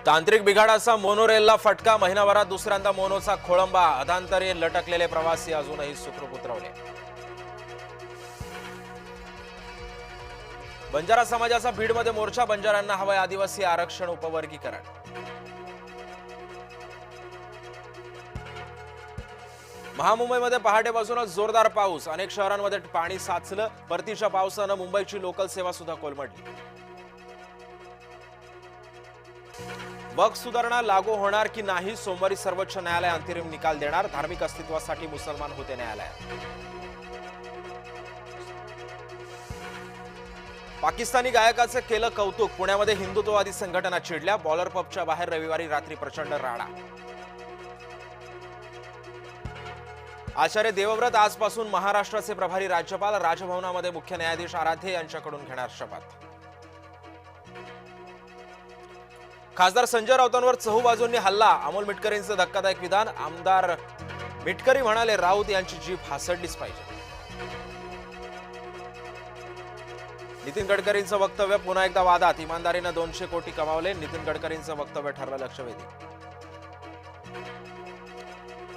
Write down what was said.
तांत्रिक बिघाडाचा मोनोरेलला फटका. महिनाभरात दुसऱ्यांदा मोनोचा खोळंबा. अधांतरी लटकलेले प्रवासी अजूनही सुखरूप उतरवले. बंजारा समाजाचा बीडमध्ये मोर्चा. बंजारांना हवंय आदिवासी आरक्षण उपवर्गीकरण. महामुंबईमध्ये पहाटेपासूनच जोरदार पाऊस. अनेक शहरांमध्ये पाणी साचलं. परतीच्या पावसानं मुंबईची लोकल सेवा सुद्धा कोलमडली. वक्फ सुधारणा लागू होणार की नाही, सोमवारी सर्वोच्च न्यायालय अंतिम निकाल देणार. धार्मिक अस्तित्वासाठी मुसलमान होते न्यायालयात. पाकिस्तानी गायकाचं केलं कौतुक. पुण्यामध्ये हिंदुत्ववादी संघटना चिडल्या. बॉलर पबच्या बाहेर रविवारी रात्री प्रचंड राडा. आचार्य देवव्रत आजपासून महाराष्ट्राचे प्रभारी राज्यपाल. राजभवनामध्ये मुख्य न्यायाधीश आराध्ये यांच्याकडून घेणार शपथ. खासदार संजय राऊतांवर चहूबाजूंनी हल्ला. अमोल मिटकरींचं धक्कादायक विधान. आमदार मिटकरी म्हणाले, राऊत यांची जीभ हासडलीच पाहिजे. नितीन गडकरींचं वक्तव्य पुन्हा एकदा वादात. इमानदारीनं 200 कोटी कमावले. नितीन गडकरींचं वक्तव्य ठरलं लक्षवेधी.